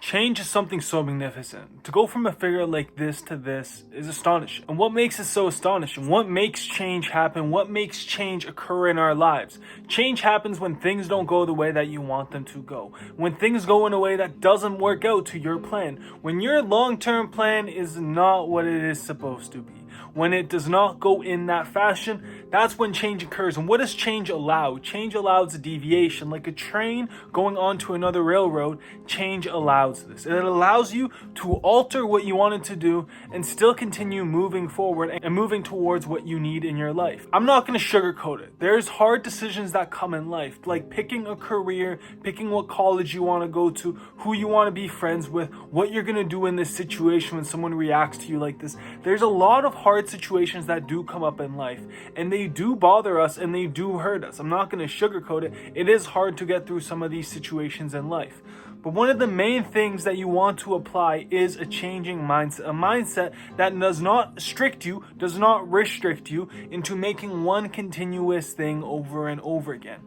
Change is something so magnificent. To go from a figure like this to this is astonishing. And what makes it so astonishing? What makes change happen? What makes change occur in our lives? Change happens when things don't go the way that you want them to go. When things go in a way that doesn't work out to your plan. When your long-term plan is not what it is supposed to be. When it does not go in that fashion, that's when change occurs. And what does change allow? Change allows a deviation. Like a train going onto another railroad, change allows this. It allows you to alter what you wanted to do and still continue moving forward and moving towards what you need in your life. I'm not going to sugarcoat it. There's hard decisions that come in life, like picking a career, picking what college you want to go to, who you want to be friends with, what you're going to do in this situation when someone reacts to you like this. There's a lot of hard situations that do come up in life, and they do bother us and they do hurt us. I'm not going to sugarcoat it. It is hard to get through some of these situations in life. But one of the main things that you want to apply is a changing mindset, a mindset that does not restrict you into making one continuous thing over and over again.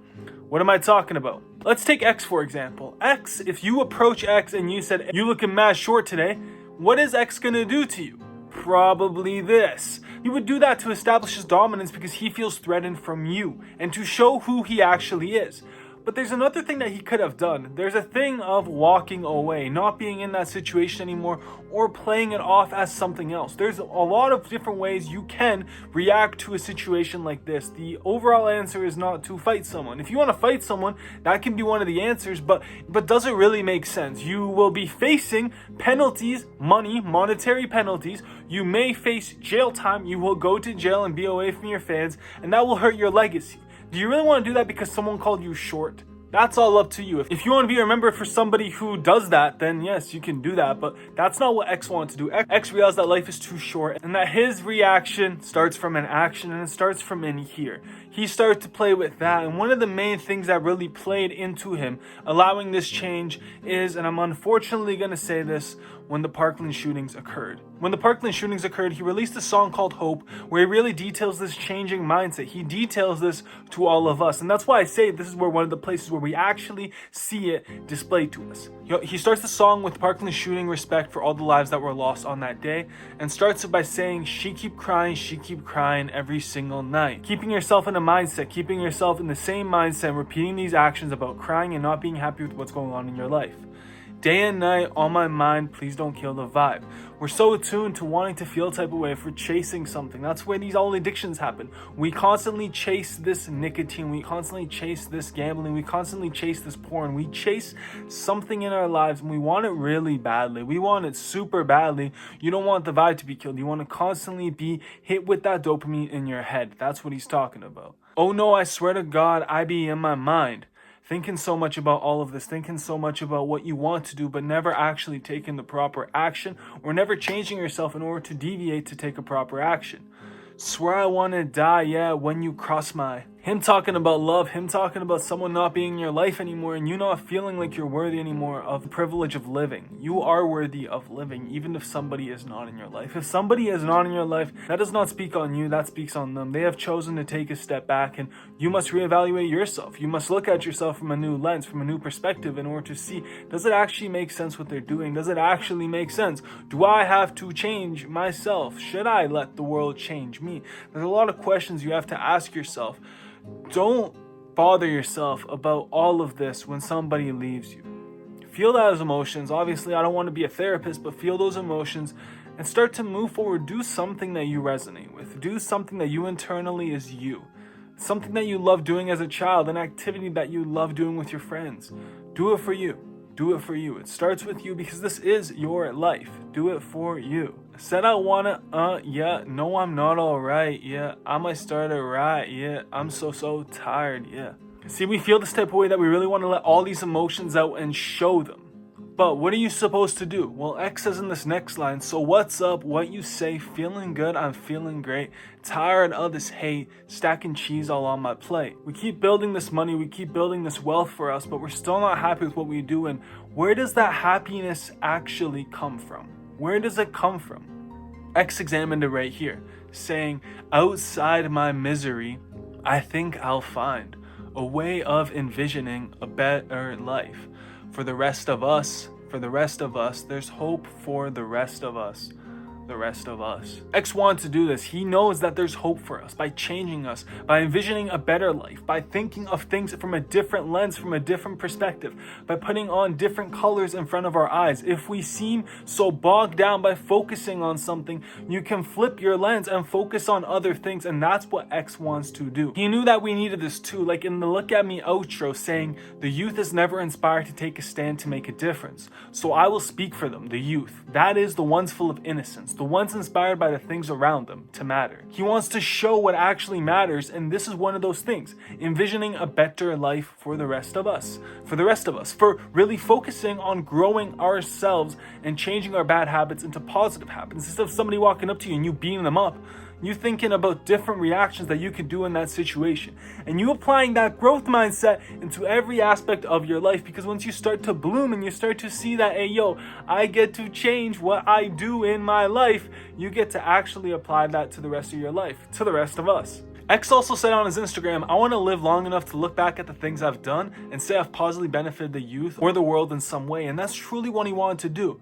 What am I talking about? Let's take X for example. X, if you approach X and you said, "You looking mad short today," what is X going to do to you? Probably this. He would do that to establish his dominance because he feels threatened from you and to show who he actually is. But there's another thing that he could have done. There's a thing of walking away, not being in that situation anymore, or playing it off as something else. There's a lot of different ways you can react to a situation like this. The overall answer is not to fight someone. If you want to fight someone, that can be one of the answers, but does it really make sense? You will be facing penalties, monetary penalties. You may face jail time. You will go to jail and be away from your fans, and that will hurt your legacy. Do you really want to do that because someone called you short? That's all up to you. If you want to be remembered for somebody who does that, then yes, you can do that. But that's not what X wanted to do. X realized that life is too short and that his reaction starts from an action and it starts from in here. He started to play with that. And one of the main things that really played into him allowing this change is, and I'm unfortunately going to say this, when the Parkland shootings occurred. When the Parkland shootings occurred, he released a song called Hope, where he really details this changing mindset. He details this to all of us. And that's why I say this is where one of the places where we actually see it displayed to us. He starts the song with Parkland shooting respect for all the lives that were lost on that day, and starts it by saying, she keep crying every single night. Keeping yourself in a mindset, keeping yourself in the same mindset, repeating these actions about crying and not being happy with what's going on in your life. Day and night, on my mind, please don't kill the vibe. We're so attuned to wanting to feel a type of way if we're chasing something. That's where these all addictions happen. We constantly chase this nicotine. We constantly chase this gambling. We constantly chase this porn. We chase something in our lives and we want it really badly. We want it super badly. You don't want the vibe to be killed. You want to constantly be hit with that dopamine in your head. That's what he's talking about. Oh no, I swear to God, I be in my mind. Thinking so much about all of this, thinking so much about what you want to do, but never actually taking the proper action or never changing yourself in order to deviate to take a proper action. Swear I want to die, yeah, when you cross my... Him talking about love, him talking about someone not being in your life anymore and you not feeling like you're worthy anymore of the privilege of living. You are worthy of living, even if somebody is not in your life. If somebody is not in your life, that does not speak on you, that speaks on them. They have chosen to take a step back and you must reevaluate yourself. You must look at yourself from a new lens, from a new perspective in order to see, does it actually make sense what they're doing? Does it actually make sense? Do I have to change myself? Should I let the world change me? There's a lot of questions you have to ask yourself. Don't bother yourself about all of this when somebody leaves you. Feel those emotions. Obviously, I don't want to be a therapist, but feel those emotions and start to move forward. Do something that you resonate with. Do something that you internally is you. Something that you love doing as a child, an activity that you love doing with your friends. Do it for you. Do it for you. It starts with you because this is your life. Do it for you. Said I wanna, yeah, no I'm not alright, yeah, I might start it right, yeah, I'm so tired, yeah. See, we feel this type of way that we really want to let all these emotions out and show them. But what are you supposed to do? Well, X says in this next line, so what's up, what you say, feeling good, I'm feeling great, tired of this hate, stacking cheese all on my plate. We keep building this money, we keep building this wealth for us, but we're still not happy with what we do, and where does that happiness actually come from? Where does it come from? X examined it right here, saying, outside my misery, I think I'll find a way of envisioning a better life. For the rest of us, for the rest of us. There's hope for the rest of us. The rest of us. X wanted to do this. He knows that there's hope for us by changing us, by envisioning a better life, by thinking of things from a different lens, from a different perspective, by putting on different colors in front of our eyes. If we seem so bogged down by focusing on something, you can flip your lens and focus on other things, and that's what X wants to do. He knew that we needed this too, like in the Look At Me outro saying, the youth is never inspired to take a stand to make a difference. So I will speak for them, the youth. That is the ones full of innocence, the ones inspired by the things around them to matter. He wants to show what actually matters, and this is one of those things, envisioning a better life for the rest of us, for really focusing on growing ourselves and changing our bad habits into positive habits. Instead of somebody walking up to you and you beating them up, you thinking about different reactions that you could do in that situation, and you applying that growth mindset into every aspect of your life. Because once you start to bloom and you start to see that, hey yo, I get to change what I do in my life, you get to actually apply that to the rest of your life, to the rest of us. X also said on his Instagram, I want to live long enough to look back at the things I've done and say I've positively benefited the youth or the world in some way, and that's truly what he wanted to do.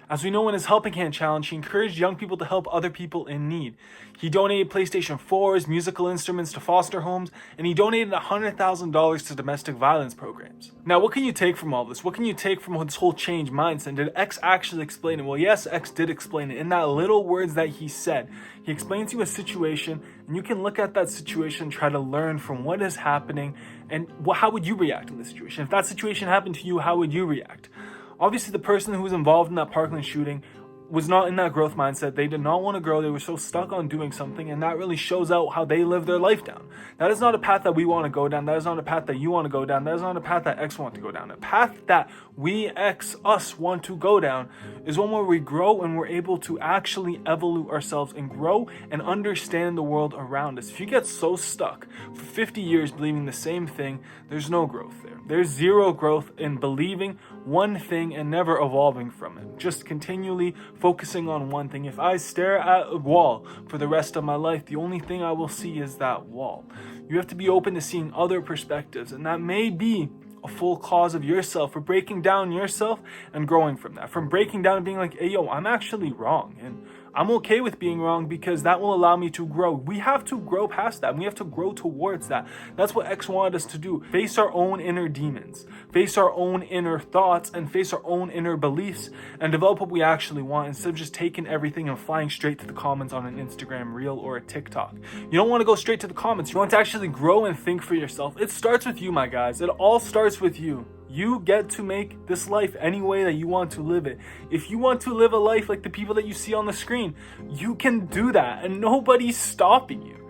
As we know, in his Helping Hand Challenge, he encouraged young people to help other people in need. He donated PlayStation 4s, musical instruments to foster homes, and he donated $100,000 to domestic violence programs. Now, what can you take from all this? What can you take from this whole change mindset? Did X actually explain it? Well, yes, X did explain it in that little words that he said. He explained to you a situation, and you can look at that situation and try to learn from what is happening, and how would you react in this situation? If that situation happened to you, how would you react? Obviously, the person who was involved in that Parkland shooting was not in that growth mindset. They did not want to grow. They were so stuck on doing something, and that really shows out how they live their life down. That is not a path that we want to go down. That is not a path that you want to go down. That is not a path that X want to go down. A path that we, us, want to go down is one where we grow and we're able to actually evolve ourselves and grow and understand the world around us. If you get so stuck for 50 years believing the same thing, there's no growth there. There's zero growth in believing one thing and never evolving from it. Just continually focusing on one thing. If I stare at a wall for the rest of my life, the only thing I will see is that wall. You have to be open to seeing other perspectives, and that may be a full cause of yourself, for breaking down yourself and growing from that. From breaking down and being like, hey yo, I'm actually wrong, and I'm okay with being wrong because that will allow me to grow. We have to grow past that. We have to grow towards that. That's what X wanted us to do. Face our own inner demons, face our own inner thoughts, and face our own inner beliefs, and develop what we actually want instead of just taking everything and flying straight to the comments on an Instagram reel or a TikTok. You don't want to go straight to the comments. You want to actually grow and think for yourself. It starts with you, my guys. It all starts with you. You get to make this life any way that you want to live it. If you want to live a life like the people that you see on the screen, you can do that, and nobody's stopping you.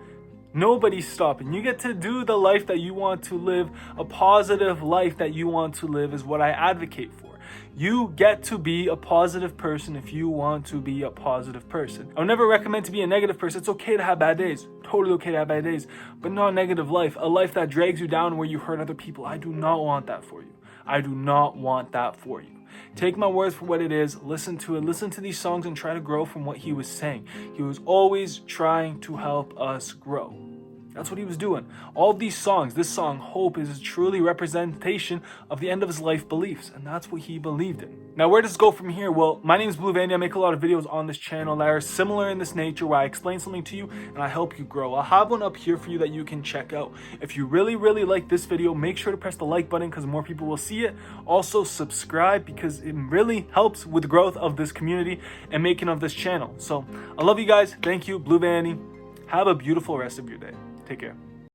Nobody's stopping. You get to do the life that you want to live. A positive life that you want to live is what I advocate for. You get to be a positive person if you want to be a positive person. I would never recommend to be a negative person. It's okay to have bad days. Totally okay to have bad days. But not a negative life. A life that drags you down where you hurt other people. I do not want that for you. I do not want that for you. Take my words for what it is. Listen to it. Listen to these songs and try to grow from what he was saying. He was always trying to help us grow. That's what he was doing. All of these songs, this song, Hope, is a truly representation of the end of his life beliefs, and that's what he believed in. Now, where does it go from here? Well, my name is Blue Vanity. I make a lot of videos on this channel that are similar in this nature, where I explain something to you and I help you grow. I'll have one up here for you that you can check out. If you really like this video, make sure to press the like button because more people will see it. Also, subscribe because it really helps with the growth of this community and making of this channel. So, I love you guys. Thank you, Blue Vanity. Have a beautiful rest of your day. Take care.